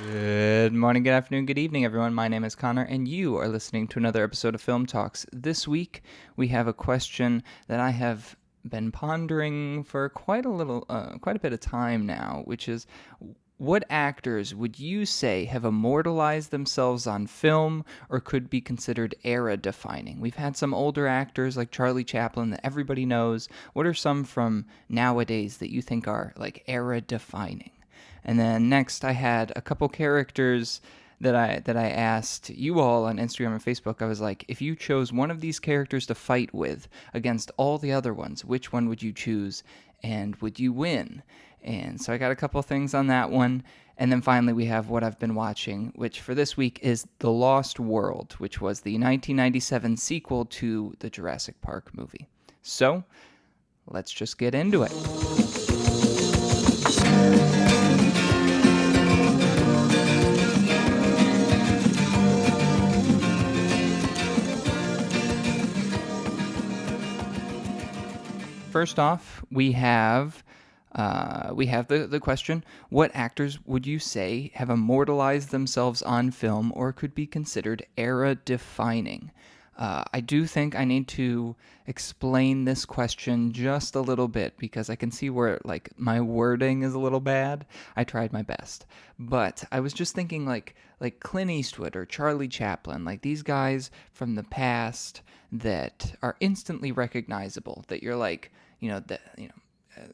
Good morning, good afternoon, good evening, everyone. My name is Connor, and you are listening to another episode of Film Talks. This week, we have a question that I have been pondering for quite a bit of time now, which is, what actors would you say have immortalized themselves on film or could be considered era defining? We've had some older actors like Charlie Chaplin that everybody knows. What are some from nowadays that you think are like era defining? And then next, I had a couple characters that I asked you all on Instagram and Facebook. I was like, if you chose one of these characters to fight with against all the other ones, which one would you choose, and would you win? And so I got a couple things on that one. And then finally, we have what I've been watching, which for this week is The Lost World, which was the 1997 sequel to the Jurassic Park movie. So let's just get into it. First off, we have the question: what actors would you say have immortalized themselves on film or could be considered era defining? I do think I need to explain this question just a little bit because I can see where like my wording is a little bad. I tried my best, but I was just thinking like Clint Eastwood or Charlie Chaplin, like these guys from the past that are instantly recognizable. That you're like,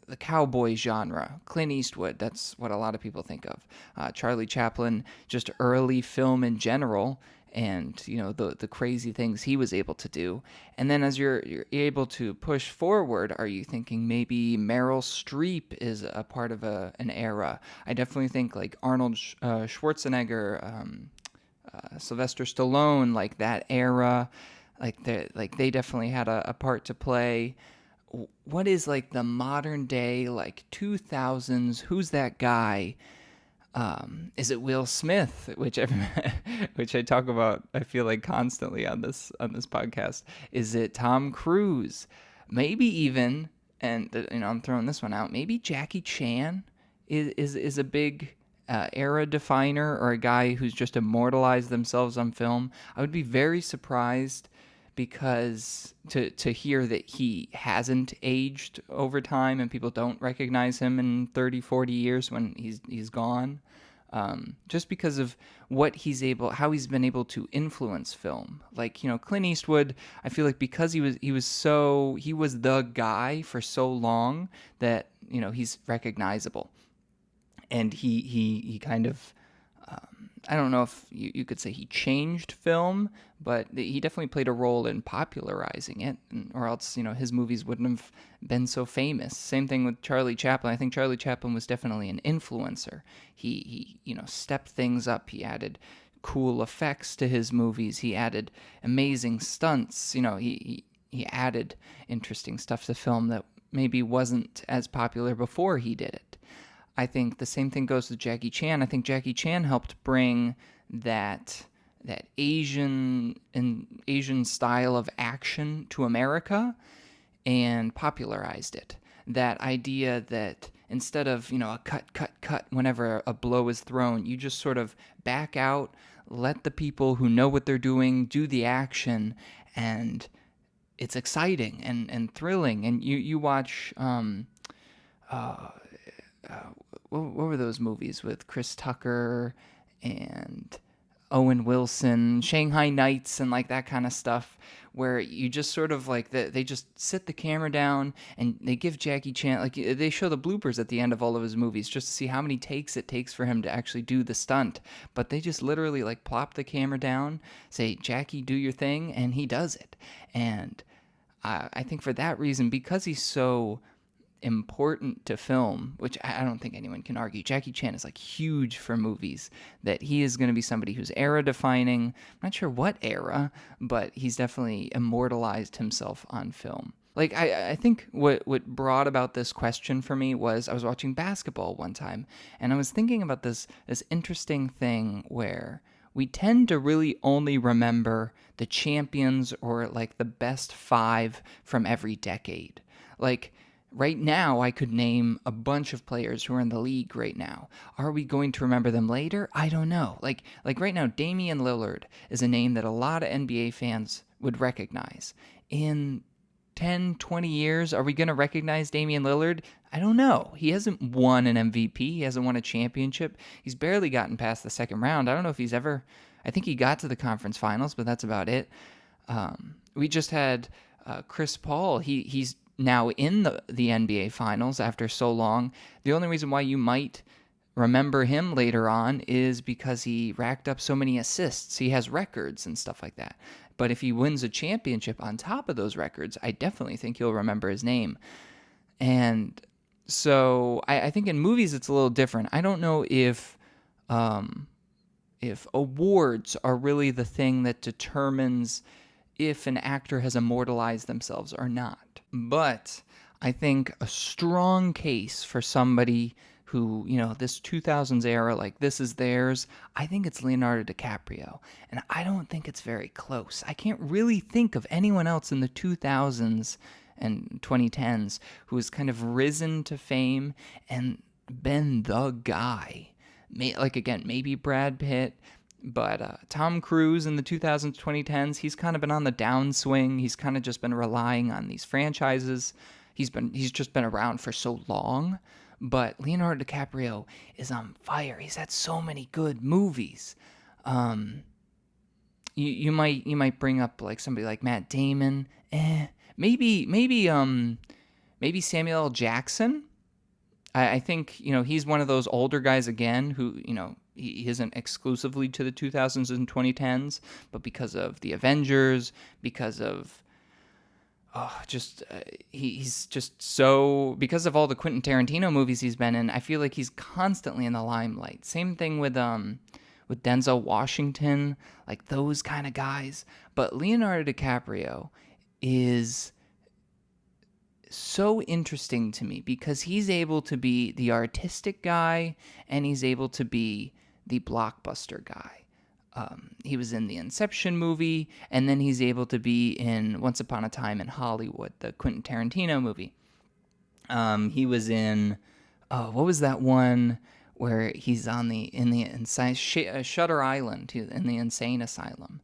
the cowboy genre. Clint Eastwood, that's what a lot of people think of. Charlie Chaplin, just early film in general, and the crazy things he was able to do. And then as you're able to push forward, are you thinking maybe Meryl Streep is a part of an era? I definitely think like Arnold Schwarzenegger, Sylvester Stallone, like that era, like they definitely had a part to play. What is like the modern day, like 2000s, who's that guy? Is it Will Smith, which which I talk about, I feel like constantly on this podcast? Is it Tom Cruise? Maybe even, and I'm throwing this one out, maybe Jackie Chan is a big era definer, or a guy who's just immortalized themselves on film. I would be very surprised because to hear that he hasn't aged over time and people don't recognize him in 30, 40 years when he's gone. Just because of how he's been able to influence film. Like, Clint Eastwood, I feel like because he was the guy for so long that, he's recognizable. And he kind of, I don't know if you could say he changed film, but he definitely played a role in popularizing it, or else, his movies wouldn't have been so famous. Same thing with Charlie Chaplin. I think Charlie Chaplin was definitely an influencer. He stepped things up. He added cool effects to his movies. He added amazing stunts. He added interesting stuff to film that maybe wasn't as popular before he did it. I think the same thing goes with Jackie Chan. I think Jackie Chan helped bring that Asian style of action to America and popularized it. That idea that instead of, a cut whenever a blow is thrown, you just sort of back out, let the people who know what they're doing do the action, and it's exciting and thrilling. And you watch what were those movies with Chris Tucker and Owen Wilson, Shanghai Nights, and like that kind of stuff, where you just sort of like they just sit the camera down and they give Jackie Chan, like they show the bloopers at the end of all of his movies just to see how many takes it takes for him to actually do the stunt. But they just literally like plop the camera down, say, Jackie, do your thing, and he does it. And I think for that reason, because he's so important to film, which I don't think anyone can argue. Jackie Chan is like huge for movies, that he is going to be somebody who's era defining. I'm not sure what era, but he's definitely immortalized himself on film. Like I think what brought about this question for me was I was watching basketball one time and I was thinking about this interesting thing where we tend to really only remember the champions or like the best five from every decade. Like Right now, I could name a bunch of players who are in the league right now. Are we going to remember them later? I don't know. Like right now, Damian Lillard is a name that a lot of NBA fans would recognize. In 10, 20 years, are we going to recognize Damian Lillard? I don't know. He hasn't won an MVP. He hasn't won a championship. He's barely gotten past the second round. I don't know if he's ever. I think he got to the conference finals, but that's about it. We just had Chris Paul. He's now in the NBA finals after so long. The only reason why you might remember him later on is because he racked up so many assists. He has records and stuff like that. But if he wins a championship on top of those records, I definitely think you'll remember his name. And so I think in movies it's a little different. I don't know if awards are really the thing that determines if an actor has immortalized themselves or not. But I think a strong case for somebody who, this 2000s era, like this is theirs, I think it's Leonardo DiCaprio. And I don't think it's very close. I can't really think of anyone else in the 2000s and 2010s who has kind of risen to fame and been the guy. Like, again, maybe Brad Pitt, but Tom Cruise in the 2000s, 2010s, he's kind of been on the downswing. He's kind of just been relying on these franchises. He's just been around for so long. But Leonardo DiCaprio is on fire. He's had so many good movies. You might bring up like somebody like Matt Damon. Maybe Samuel L. Jackson. I think, he's one of those older guys again who, he isn't exclusively to the 2000s and 2010s, but because of the Avengers, because of he's just so, because of all the Quentin Tarantino movies he's been in, I feel like he's constantly in the limelight. Same thing with Denzel Washington, like those kind of guys. But Leonardo DiCaprio is so interesting to me because he's able to be the artistic guy and he's able to be the blockbuster guy. He was in the Inception movie, and then he's able to be in Once Upon a Time in Hollywood, the Quentin Tarantino movie. He was in, what was that one where he's Shutter Island, in the insane asylum,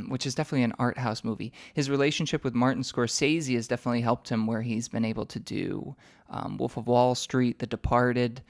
which is definitely an art house movie. His relationship with Martin Scorsese has definitely helped him, where he's been able to do Wolf of Wall Street, The Departed.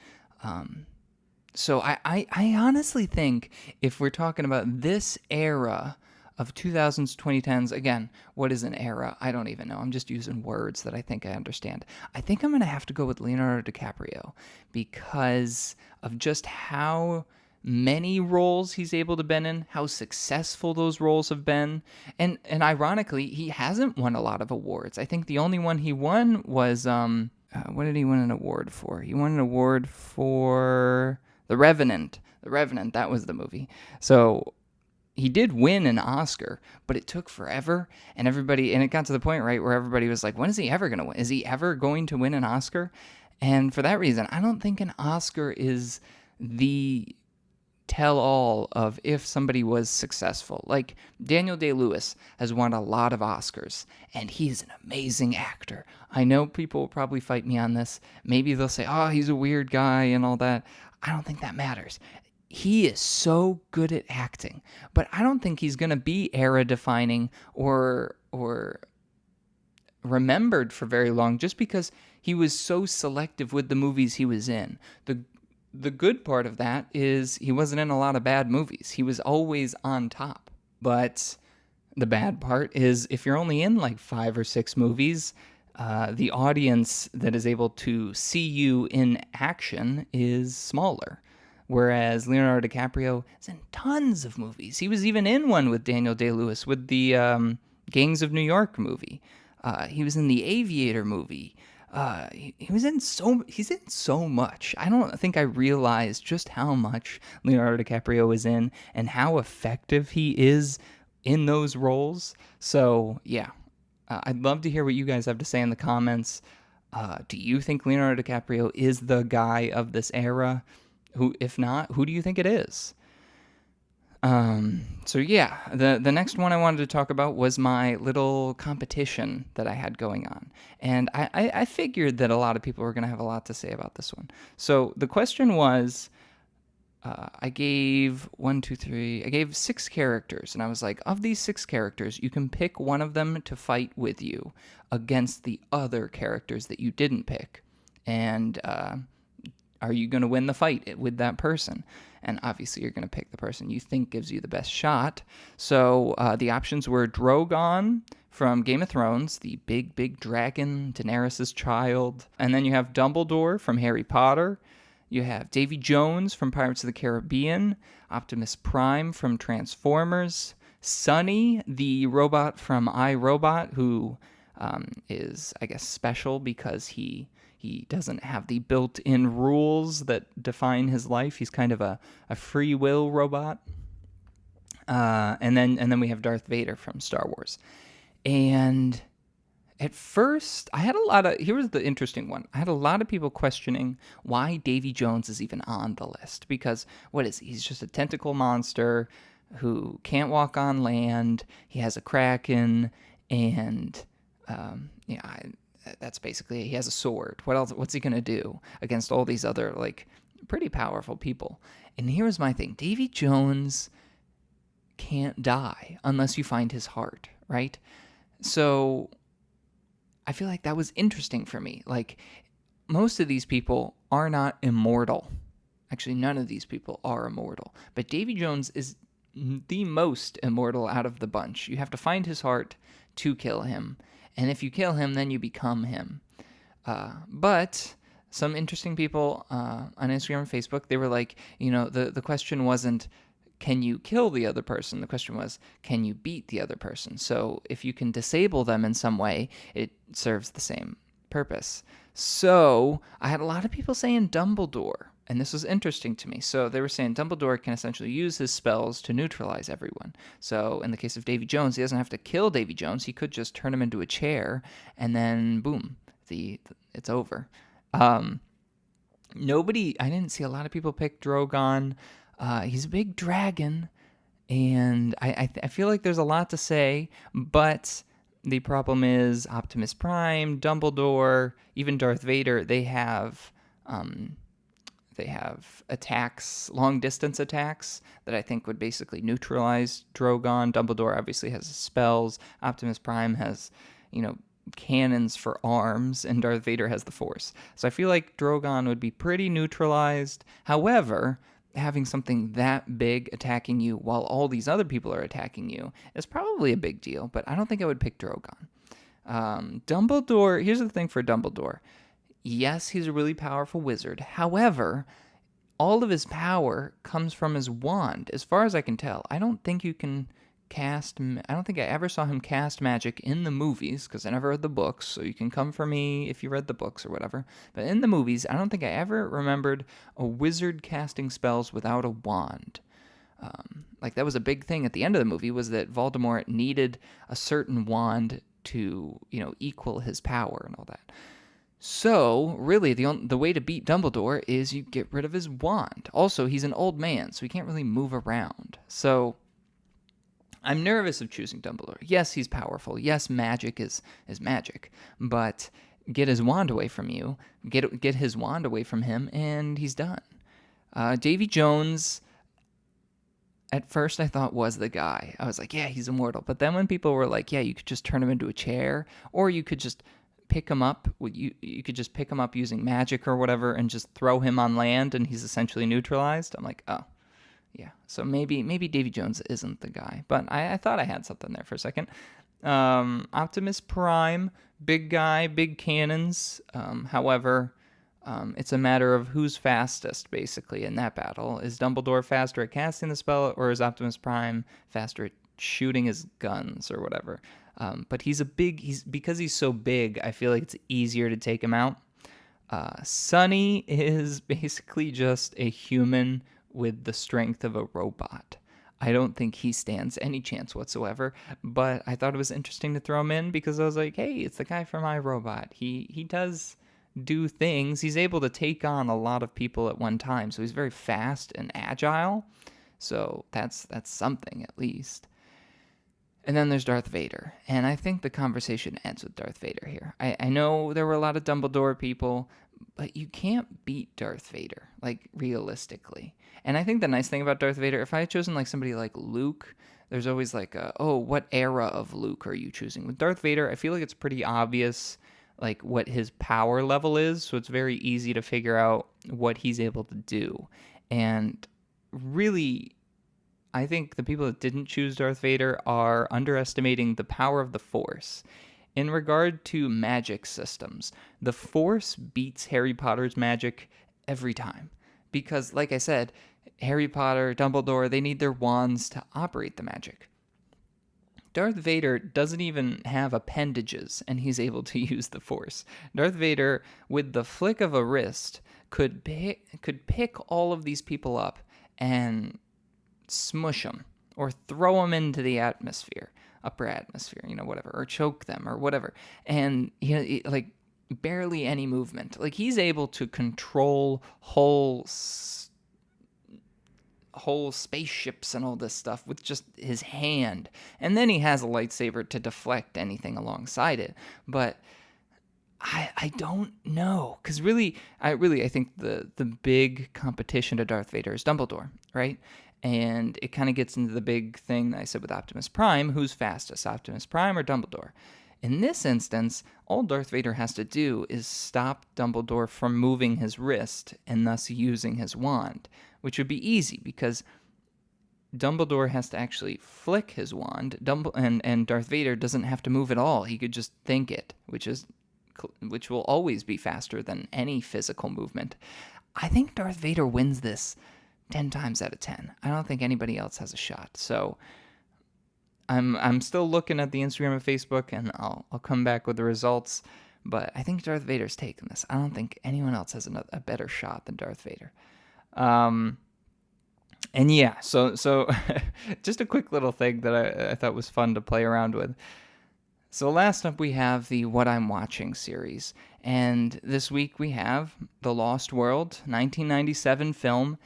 So I honestly think if we're talking about this era of 2000s, 2010s, again, what is an era? I don't even know. I'm just using words that I think I understand. I think I'm going to have to go with Leonardo DiCaprio because of just how many roles he's able to been in, how successful those roles have been. And ironically, he hasn't won a lot of awards. I think the only one he won was, what did he win an award for? He won an award for The Revenant. The Revenant, that was the movie. So he did win an Oscar, but it took forever, and it got to the point, right, where everybody was like, when is he ever going to win? Is he ever going to win an Oscar? And for that reason, I don't think an Oscar is the tell-all of if somebody was successful. Like, Daniel Day-Lewis has won a lot of Oscars, and he's an amazing actor. I know people will probably fight me on this. Maybe they'll say, oh, he's a weird guy and all that. I don't think that matters. He is so good at acting, but I don't think he's going to be era-defining or remembered for very long just because he was so selective with the movies he was in. The good part of that is he wasn't in a lot of bad movies. He was always on top. But the bad part is if you're only in like 5 or 6 movies, the audience that is able to see you in action is smaller. Whereas Leonardo DiCaprio is in tons of movies. He was even in one with Daniel Day-Lewis with the Gangs of New York movie. He was in the Aviator movie. He's in so much. I don't think I realized just how much Leonardo DiCaprio is in and how effective he is in those roles. So yeah, I'd love to hear what you guys have to say in the comments. Do you think Leonardo DiCaprio is the guy of this era? If not, who do you think it is? So yeah, the next one I wanted to talk about was my little competition that I had going on, and I figured that a lot of people were going to have a lot to say about this one. So the question was, I gave one, two, three. I gave 6 characters, and I was like, of these 6 characters, you can pick one of them to fight with you against the other characters that you didn't pick, and are you going to win the fight with that person? And obviously, you're going to pick the person you think gives you the best shot. So the options were Drogon from Game of Thrones, the big, big dragon, Daenerys' child. And then you have Dumbledore from Harry Potter. You have Davy Jones from Pirates of the Caribbean, Optimus Prime from Transformers, Sunny, the robot from iRobot, who is, I guess, special because he doesn't have the built-in rules that define his life. He's kind of a free will robot. And then we have Darth Vader from Star Wars. And at first, I had a lot of. Here was the interesting one. I had a lot of people questioning why Davy Jones is even on the list. Because what is he? He's just a tentacle monster who can't walk on land. He has a kraken, and that's basically, he has a sword. What else? What's he gonna do against all these other like pretty powerful people? And here's my thing: Davy Jones can't die unless you find his heart, right? So I feel like that was interesting for me. Like, most of these people are not immortal. Actually, none of these people are immortal. But Davy Jones is the most immortal out of the bunch. You have to find his heart to kill him. And if you kill him, then you become him. But some interesting people on Instagram and Facebook, they were like, the question wasn't, can you kill the other person? The question was, can you beat the other person? So if you can disable them in some way, it serves the same purpose. So I had a lot of people saying Dumbledore, and this was interesting to me. So they were saying Dumbledore can essentially use his spells to neutralize everyone. So in the case of Davy Jones, he doesn't have to kill Davy Jones. He could just turn him into a chair, and then boom, it's over. I didn't see a lot of people pick Drogon. He's a big dragon, and I feel like there's a lot to say, but the problem is Optimus Prime, Dumbledore, even Darth Vader, they have attacks, long distance attacks that I think would basically neutralize Drogon. Dumbledore obviously has spells. Optimus Prime has, cannons for arms, and Darth Vader has the Force. So I feel like Drogon would be pretty neutralized. However, having something that big attacking you while all these other people are attacking you is probably a big deal, but I don't think I would pick Drogon. Dumbledore, here's the thing for Dumbledore. Yes, he's a really powerful wizard. However, all of his power comes from his wand. As far as I can tell, I don't think I ever saw him cast magic in the movies, because I never read the books, so you can come for me if you read the books or whatever. But in the movies, I don't think I ever remembered a wizard casting spells without a wand. That was a big thing at the end of the movie, was that Voldemort needed a certain wand to, equal his power and all that. So, really, the way to beat Dumbledore is you get rid of his wand. Also, he's an old man, so he can't really move around. So I'm nervous of choosing Dumbledore. Yes, he's powerful. Yes, magic is magic. But get his wand away from you, get his wand away from him, and he's done. Davy Jones, at first I thought was the guy. I was like, yeah, he's immortal. But then when people were like, yeah, you could just turn him into a chair, or you could just pick him up. You could just pick him up using magic or whatever and just throw him on land and he's essentially neutralized. I'm like, oh. Yeah, so maybe Davy Jones isn't the guy, but I thought I had something there for a second. Optimus Prime, big guy, big cannons. However, it's a matter of who's fastest, basically, in that battle. Is Dumbledore faster at casting the spell, or is Optimus Prime faster at shooting his guns or whatever? But because he's so big, I feel like it's easier to take him out. Sunny is basically just a human with the strength of a robot. I don't think he stands any chance whatsoever, but I thought it was interesting to throw him in because I was like, hey, it's the guy from iRobot. He does do things. He's able to take on a lot of people at one time, so he's very fast and agile. So that's something at least. And then there's Darth Vader. And I think the conversation ends with Darth Vader here. I know there were a lot of Dumbledore people, but you can't beat Darth Vader, like, realistically. And I think the nice thing about Darth Vader, if I had chosen, like, somebody like Luke, there's always, like, what era of Luke are you choosing? With Darth Vader, I feel like it's pretty obvious, like, what his power level is, so it's very easy to figure out what he's able to do. And really, I think the people that didn't choose Darth Vader are underestimating the power of the Force. In regard to magic systems, the Force beats Harry Potter's magic every time. Because, like I said, Harry Potter, Dumbledore, they need their wands to operate the magic. Darth Vader doesn't even have appendages, and he's able to use the Force. Darth Vader, with the flick of a wrist, could pick all of these people up and smush them or throw them into the atmosphere, upper atmosphere, whatever, or choke them or whatever. And like, barely any movement. Like, he's able to control whole spaceships and all this stuff with just his hand. And then he has a lightsaber to deflect anything alongside it. But I don't know, because I think the big competition to Darth Vader is Dumbledore, right? And it kind of gets into the big thing that I said with Optimus Prime: who's fastest, Optimus Prime or Dumbledore? In this instance, all Darth Vader has to do is stop Dumbledore from moving his wrist and thus using his wand, which would be easy because Dumbledore has to actually flick his wand, and Darth Vader doesn't have to move at all. He could just think it, which will always be faster than any physical movement. I think Darth Vader wins this 10 times out of 10. I don't think anybody else has a shot. So I'm still looking at the Instagram and Facebook, and I'll come back with the results. But I think Darth Vader's taking this. I don't think anyone else has a better shot than Darth Vader. And yeah, so just a quick little thing that I thought was fun to play around with. So last up we have the What I'm Watching series, and this week we have The Lost World, 1997 film.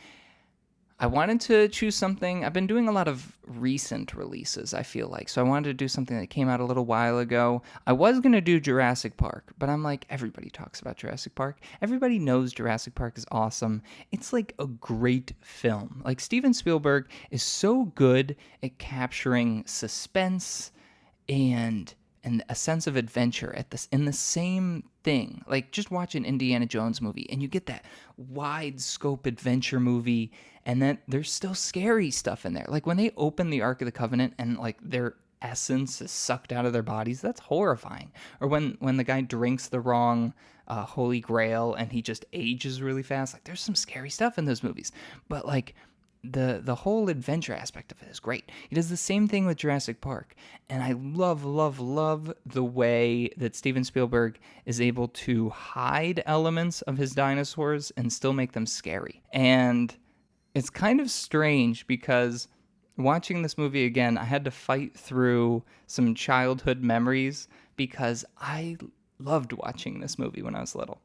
I wanted to choose something. I've been doing a lot of recent releases, I feel like, so I wanted to do something that came out a little while ago. I was going to do Jurassic Park, but I'm like, everybody talks about Jurassic Park. Everybody knows Jurassic Park is awesome. It's like a great film. Like, Steven Spielberg is so good at capturing suspense and a sense of adventure in the same thing. Like, just watch an Indiana Jones movie and you get that wide scope adventure movie, and then there's still scary stuff in there. Like, when they open the Ark of the Covenant and, like, their essence is sucked out of their bodies, that's horrifying. Or when the guy drinks the wrong Holy Grail and he just ages really fast. Like, there's some scary stuff in those movies. But, like, the whole adventure aspect of it is great. He does the same thing with Jurassic Park, and I love the way that Steven Spielberg is able to hide elements of his dinosaurs and still make them scary. And it's kind of strange because watching this movie again, I had to fight through some childhood memories because I loved watching this movie when I was little.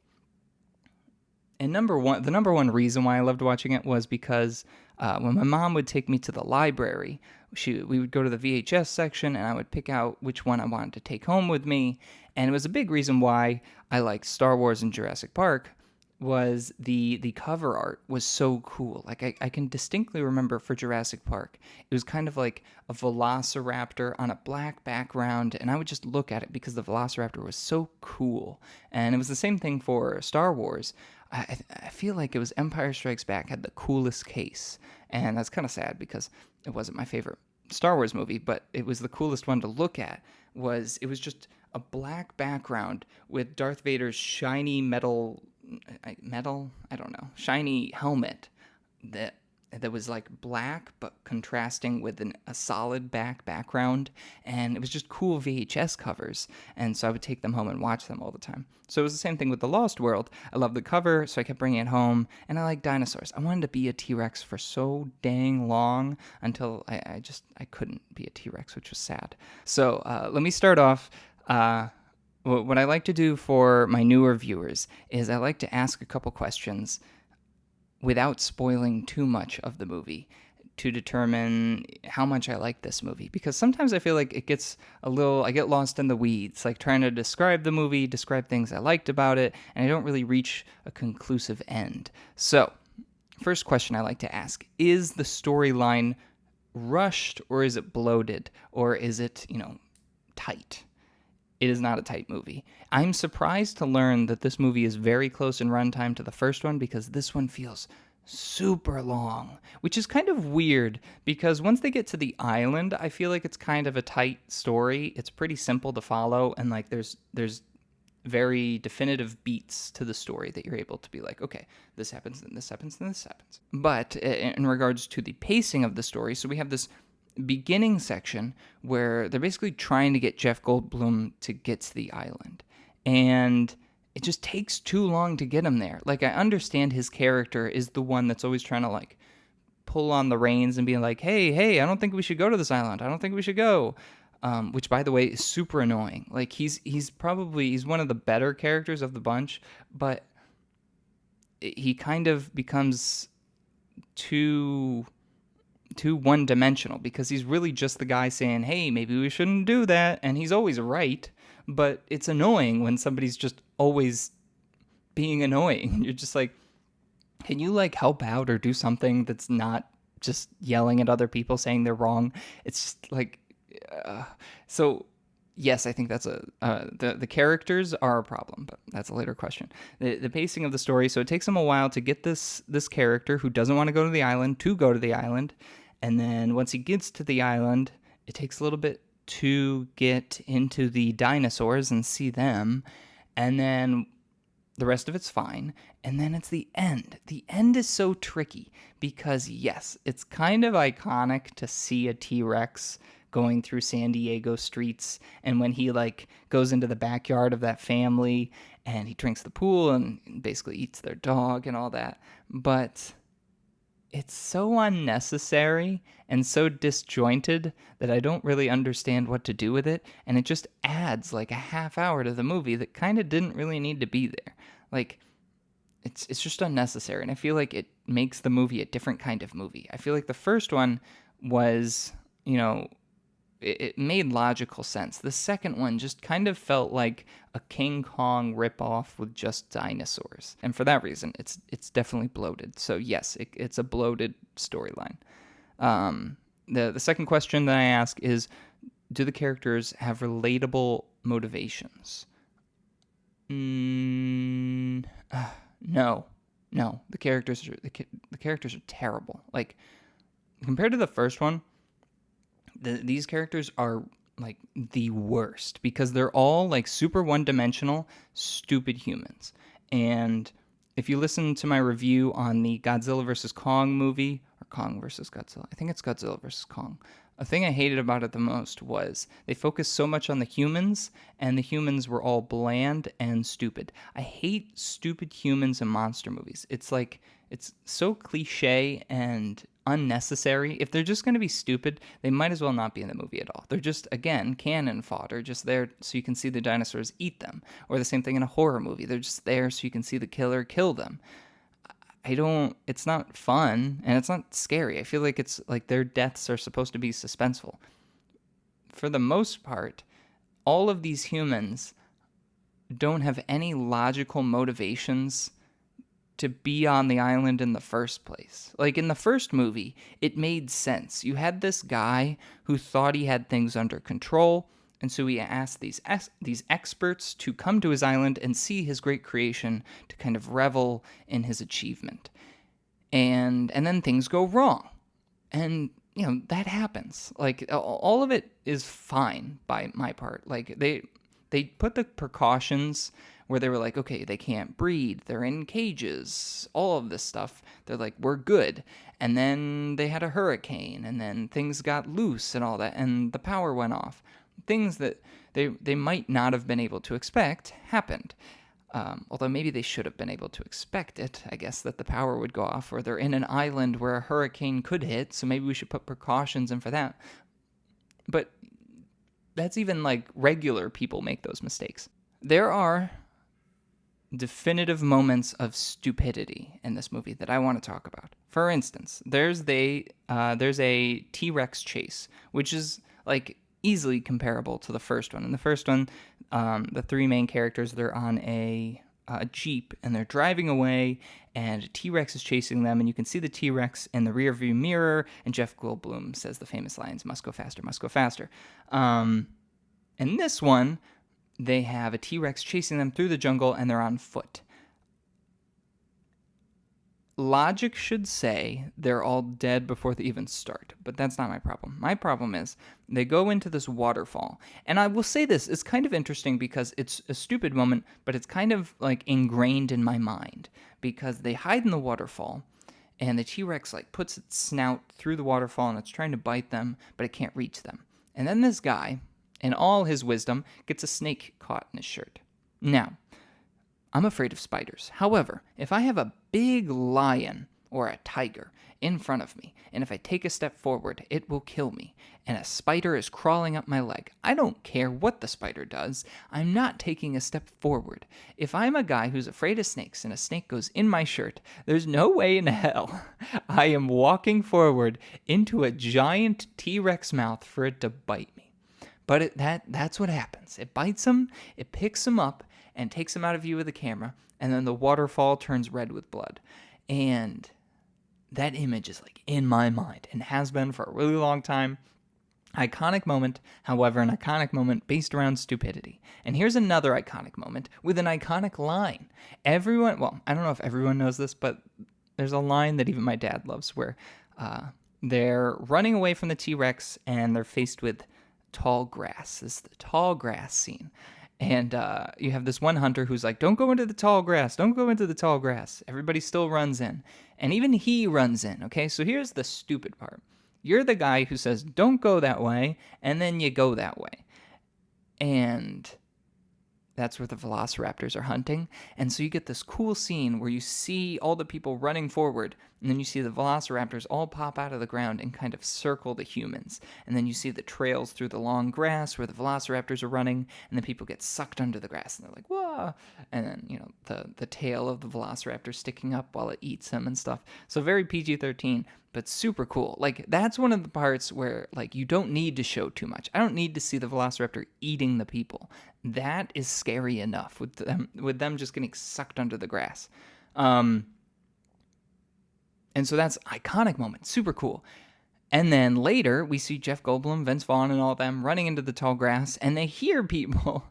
And the number one reason why I loved watching it was because when my mom would take me to the library, we would go to the VHS section, and I would pick out which one I wanted to take home with me. And it was a big reason why I liked Star Wars and Jurassic Park, was the cover art was so cool. Like, I can distinctly remember for Jurassic Park, it was kind of like a velociraptor on a black background, and I would just look at it because the velociraptor was so cool. And it was the same thing for Star Wars. I feel like it was Empire Strikes Back had the coolest case, and that's kind of sad because it wasn't my favorite Star Wars movie, but it was the coolest one to look at. It was just a black background with Darth Vader's shiny shiny helmet that was like black but contrasting with a solid background, and it was just cool VHS covers, and so I would take them home and watch them all the time. So it was the same thing with The Lost World. I loved the cover, so I kept bringing it home, and I like dinosaurs. I wanted to be a T-Rex for so dang long until I couldn't be a T-Rex, which was sad. So let me start off. What I like to do for my newer viewers is I like to ask a couple questions without spoiling too much of the movie, to determine how much I like this movie, because sometimes I feel like it gets I get lost in the weeds, like trying to describe the movie, describe things I liked about it, and I don't really reach a conclusive end. So, first question I like to ask, is the storyline rushed, or is it bloated, or is it, tight? It is not a tight movie. I'm surprised to learn that this movie is very close in runtime to the first one, because this one feels super long, which is kind of weird because once they get to the island, I feel like it's kind of a tight story. It's pretty simple to follow, and like there's very definitive beats to the story that you're able to be like, okay, this happens, then this happens, then this happens. But in regards to the pacing of the story, so we have this beginning section where they're basically trying to get Jeff Goldblum to get to the island. And it just takes too long to get him there. Like, I understand his character is the one that's always trying to, like, pull on the reins and be like, hey, I don't think we should go to this island. I don't think we should go. Which, by the way, is super annoying. Like, he's one of the better characters of the bunch, but he kind of becomes too one-dimensional, because he's really just the guy saying, hey, maybe we shouldn't do that, and he's always right. But it's annoying when somebody's just always being annoying. You're just like, can you like help out or do something that's not just yelling at other people saying they're wrong? It's just like, so yes, I think that's the characters are a problem, but that's a later question. The pacing of the story, so it takes them a while to get this character who doesn't want to go to the island to go to the island, and then once he gets to the island, it takes a little bit to get into the dinosaurs and see them, and then the rest of it's fine, and then it's the end. The end is so tricky because, yes, it's kind of iconic to see a T-Rex going through San Diego streets, and when he like goes into the backyard of that family and he drinks the pool and basically eats their dog and all that, but it's so unnecessary and so disjointed that I don't really understand what to do with it, and it just adds like a half hour to the movie that kind of didn't really need to be there. Like, it's just unnecessary, and I feel like it makes the movie a different kind of movie. I feel like the first one was, it made logical sense. The second one just kind of felt like a King Kong ripoff with just dinosaurs. And for that reason, it's definitely bloated. So yes, it's a bloated storyline. The second question that I ask is, do the characters have relatable motivations? No. The characters are terrible. Like, compared to the first one, these characters are like the worst, because they're all like super one-dimensional, stupid humans. And if you listen to my review on the Godzilla vs. Kong movie, or Kong vs. Godzilla, I think it's Godzilla vs. Kong, a thing I hated about it the most was they focused so much on the humans, and the humans were all bland and stupid. I hate stupid humans in monster movies. It's like, it's so cliche and unnecessary. If they're just going to be stupid, they might as well not be in the movie at all. They're just, again, cannon fodder, just there so you can see the dinosaurs eat them. Or the same thing in a horror movie. They're just there so you can see the killer kill them. It's not fun, and it's not scary. I feel like it's like their deaths are supposed to be suspenseful. For the most part, all of these humans don't have any logical motivations to be on the island in the first place. Like, in the first movie, it made sense. You had this guy who thought he had things under control, and so he asked these experts to come to his island and see his great creation, to kind of revel in his achievement. And then things go wrong. And, that happens. Like, all of it is fine by my part. Like, they put the precautions where they were like, okay, they can't breed, they're in cages, all of this stuff. They're like, we're good. And then they had a hurricane, and then things got loose and all that, and the power went off. Things that they might not have been able to expect happened. Although maybe they should have been able to expect it, I guess, that the power would go off, or they're in an island where a hurricane could hit, so maybe we should put precautions in for that. But that's even like regular people make those mistakes. There are definitive moments of stupidity in this movie that I want to talk about. For instance, there's a T-Rex chase, which is like easily comparable to the first one. In the first one, the three main characters, they're on a Jeep and they're driving away, and a T-Rex is chasing them, and you can see the T-Rex in the rearview mirror, and Jeff Goldblum says the famous lines, "Must go faster, must go faster." In this one, they have a T-Rex chasing them through the jungle, and they're on foot. Logic should say they're all dead before they even start, but that's not my problem. My problem is they go into this waterfall, and I will say this, it's kind of interesting because it's a stupid moment, but it's kind of like ingrained in my mind because they hide in the waterfall, and the T-Rex like puts its snout through the waterfall and it's trying to bite them, but it can't reach them. And then this guy, in all his wisdom, gets a snake caught in his shirt. Now, I'm afraid of spiders. However, if I have a big lion or a tiger in front of me, and if I take a step forward, it will kill me, and a spider is crawling up my leg, I don't care what the spider does, I'm not taking a step forward. If I'm a guy who's afraid of snakes and a snake goes in my shirt, there's no way in hell I am walking forward into a giant T-Rex mouth for it to bite me. But that's what happens. It bites him, it picks him up, and takes him out of view of the camera, and then the waterfall turns red with blood. And that image is like in my mind, and has been for a really long time. Iconic moment, however, an iconic moment based around stupidity. And here's another iconic moment with an iconic line. Everyone, well, I don't know if everyone knows this, but there's a line that even my dad loves where they're running away from the T-Rex, and they're faced with tall grass. This is the tall grass scene. And you have this one hunter who's like, "Don't go into the tall grass. Don't go into the tall grass." Everybody still runs in. And even he runs in, okay? So here's the stupid part. You're the guy who says, "Don't go that way," and then you go that way. And that's where the velociraptors are hunting. And so you get this cool scene where you see all the people running forward, and then you see the velociraptors all pop out of the ground and kind of circle the humans. And then you see the trails through the long grass where the velociraptors are running, and the people get sucked under the grass, and they're like, "Whoa!" And then, you know, the tail of the velociraptor sticking up while it eats them and stuff. So very PG-13, but super cool. Like, that's one of the parts where, like, you don't need to show too much. I don't need to see the velociraptor eating the people. That is scary enough with them just getting sucked under the grass. And so that's iconic moment, super cool. And then later, we see Jeff Goldblum, Vince Vaughn, and all of them running into the tall grass, and they hear people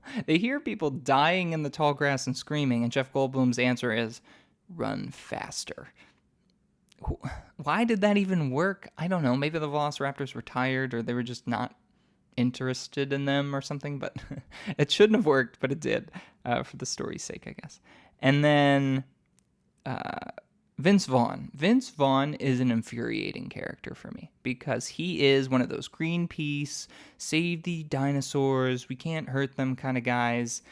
dying in the tall grass and screaming, and Jeff Goldblum's answer is, "Run faster." Why did that even work? I don't know. Maybe the velociraptors were tired, or they were just not interested in them or something, but it shouldn't have worked, but it did, for the story's sake, I guess. And then Vince Vaughn. Vince Vaughn is an infuriating character for me because he is one of those Greenpeace, save the dinosaurs, we can't hurt them kind of guys.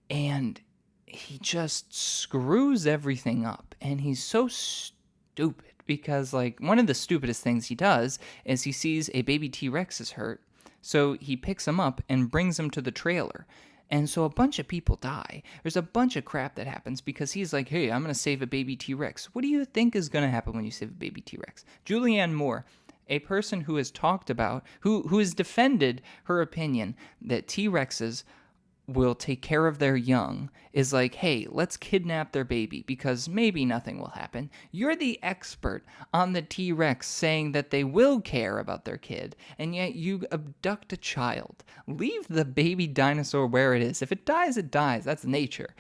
And he just screws everything up. And he's so stupid because, like, one of the stupidest things he does is he sees a baby T-Rex is hurt. So he picks him up and brings him to the trailer. And so a bunch of people die. There's a bunch of crap that happens because he's like, "Hey, I'm going to save a baby T-Rex." What do you think is going to happen when you save a baby T-Rex? Julianne Moore, a person who has talked about, who has defended her opinion that T-Rexes will take care of their young, is like, "Hey, let's kidnap their baby because maybe nothing will happen." You're the expert on the T-Rex saying that they will care about their kid, and yet you abduct a child. Leave the baby dinosaur where it is. If it dies, it dies. That's nature.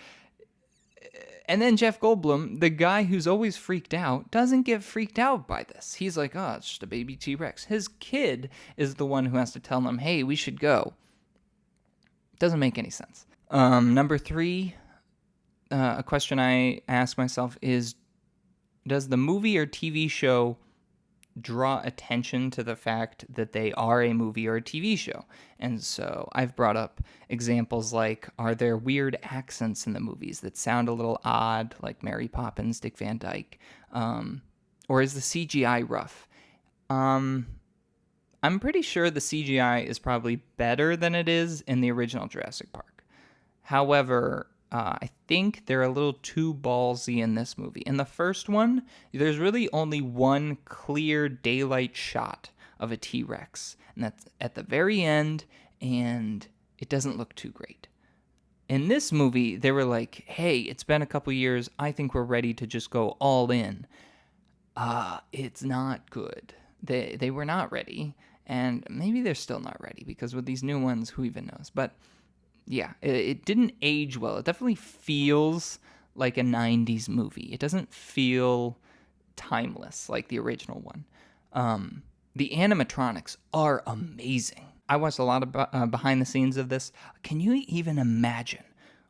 And then Jeff Goldblum, the guy who's always freaked out, doesn't get freaked out by this. He's like, "Oh, it's just a baby T-Rex." His kid is the one who has to tell him, "Hey, we should go." Doesn't make any sense. Number 3, a question I ask myself is, does the movie or TV show draw attention to the fact that they are a movie or a TV show? And so I've brought up examples like, are there weird accents in the movies that sound a little odd, like Mary Poppins, Dick Van Dyke? Or is the CGI rough? I'm pretty sure the CGI is probably better than it is in the original Jurassic Park. However, I think they're a little too ballsy in this movie. In the first one, there's really only one clear daylight shot of a T-Rex, and that's at the very end, and it doesn't look too great. In this movie, they were like, hey, it's been a couple years. I think we're ready to just go all in. It's not good. They were not ready, and maybe they're still not ready, because with these new ones, who even knows? But yeah, it didn't age well. It definitely feels like a 90s movie. It doesn't feel timeless like the original one. The animatronics are amazing. I watched a lot of behind the scenes of this. Can you even imagine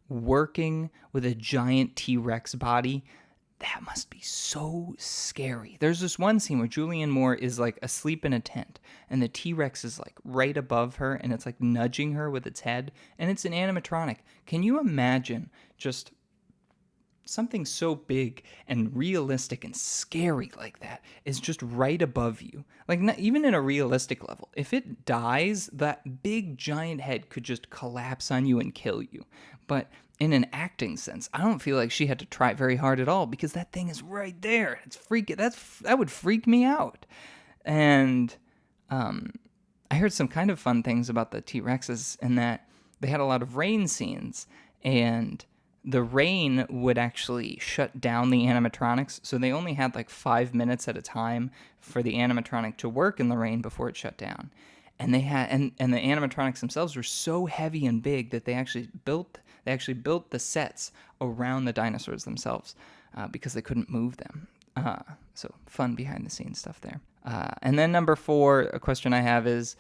working with a giant T-Rex body? That must be so scary. There's this one scene where Julianne Moore is like asleep in a tent, and the T-Rex is like right above her, and it's like nudging her with its head, and it's an animatronic. Can you imagine just something so big and realistic and scary like that is just right above you? Like, not even in a realistic level. If it dies, that big giant head could just collapse on you and kill you. But in an acting sense, I don't feel like she had to try very hard at all, because that thing is right there. It's freaking. That would freak me out. And I heard some kind of fun things about the T-Rexes, in that they had a lot of rain scenes, and the rain would actually shut down the animatronics, so they only had like 5 minutes at a time for the animatronic to work in the rain before it shut down. And they had and the animatronics themselves were so heavy and big that they actually built the sets around the dinosaurs themselves, because they couldn't move them. So fun behind the scenes stuff there. And then number 4, a question I have is,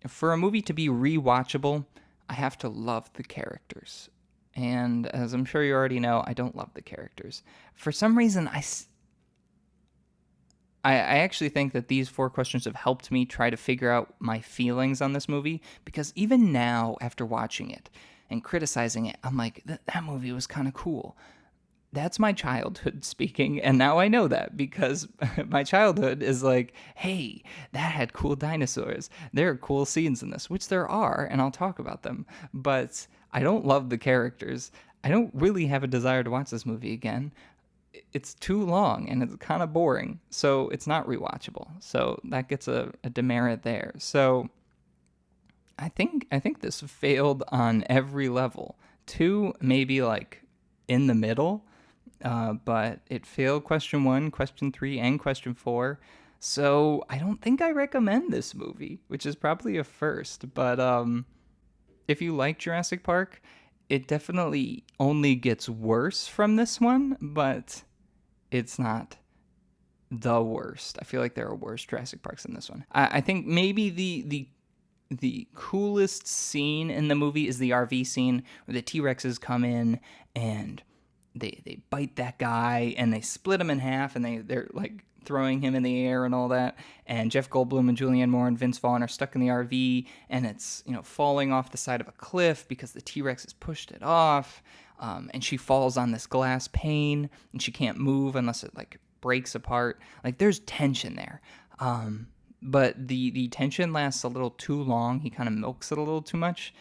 for a movie to be rewatchable, I have to love the characters. And as I'm sure you already know, I don't love the characters. For some reason, I actually think that these 4 questions have helped me try to figure out my feelings on this movie, because even now, after watching it and criticizing it, I'm like, that movie was kind of cool. That's my childhood speaking, and now I know that, because my childhood is like, hey, that had cool dinosaurs. There are cool scenes in this, which there are, and I'll talk about them, but I don't love the characters. I don't really have a desire to watch this movie again. It's too long, and it's kind of boring, so it's not rewatchable. So that gets a demerit there. So I think this failed on every level. 2, maybe like in the middle. But it failed question 1, question 3, and question 4. So I don't think I recommend this movie, which is probably a first. But if you like Jurassic Park, it definitely only gets worse from this one, but it's not the worst. I feel like there are worse Jurassic Parks than this one. I think maybe the coolest scene in the movie is the RV scene, where the T-Rexes come in and they bite that guy, and they split him in half, and they're like throwing him in the air and all that. And Jeff Goldblum and Julianne Moore and Vince Vaughn are stuck in the RV, and it's, falling off the side of a cliff because the T-Rex has pushed it off. And she falls on this glass pane, and she can't move unless it like breaks apart. Like, there's tension there. But the tension lasts a little too long. He kind of milks it a little too much,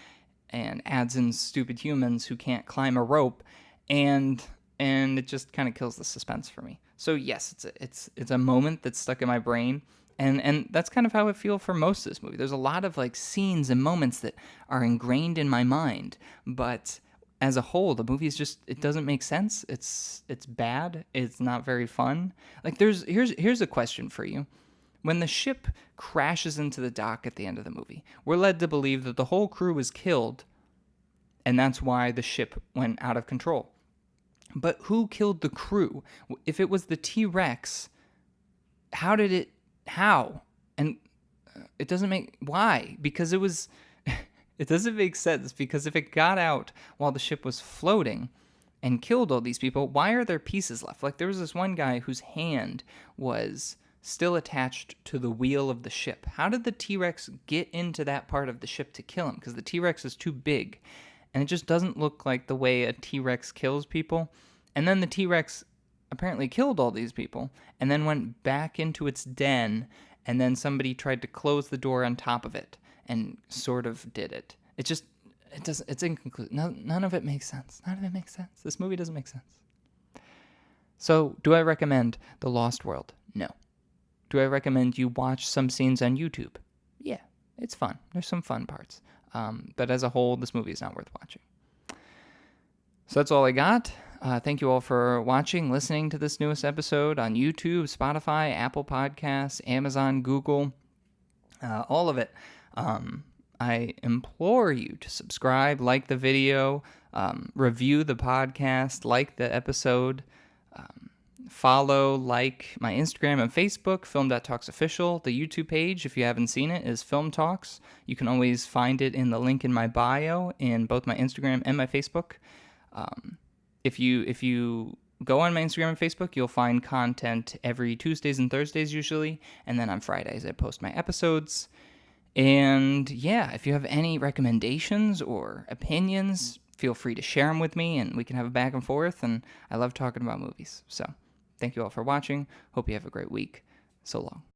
and adds in stupid humans who can't climb a rope. And it just kind of kills the suspense for me. So yes, it's a moment that's stuck in my brain, and that's kind of how I feel for most of this movie. There's a lot of like scenes and moments that are ingrained in my mind, but as a whole, the movie is just, it doesn't make sense. It's bad. It's not very fun. Like, here's a question for you. When the ship crashes into the dock at the end of the movie, we're led to believe that the whole crew was killed, and that's why the ship went out of control. But who killed the crew? If it was the T-Rex, how? And it doesn't make, why? Because it doesn't make sense, because if it got out while the ship was floating and killed all these people, why are there pieces left? Like, there was this one guy whose hand was still attached to the wheel of the ship. How did the T-Rex get into that part of the ship to kill him? Because the T-Rex is too big. And it just doesn't look like the way a T-Rex kills people. And then the T-Rex apparently killed all these people, and then went back into its den, and then somebody tried to close the door on top of it, and sort of did it. It just, it doesn't. It's inconclusive. None of it makes sense. None of it makes sense. This movie doesn't make sense. So, do I recommend The Lost World? No. Do I recommend you watch some scenes on YouTube? Yeah, it's fun. There's some fun parts. But as a whole, this movie is not worth watching. So that's all I got. Thank you all for watching, listening to this newest episode on YouTube, Spotify, Apple Podcasts, Amazon, Google, all of it. I implore you to subscribe, like the video, review the podcast, like the episode, follow, like my Instagram and Facebook, Film.Talks Official. The YouTube page, if you haven't seen it, is Film Talks. You can always find it in the link in my bio in both my Instagram and my Facebook. If you go on my Instagram and Facebook, you'll find content every Tuesdays and Thursdays usually, and then on Fridays I post my episodes. And yeah, if you have any recommendations or opinions, feel free to share them with me, and we can have a back and forth, and I love talking about movies. So, thank you all for watching. Hope you have a great week. So long.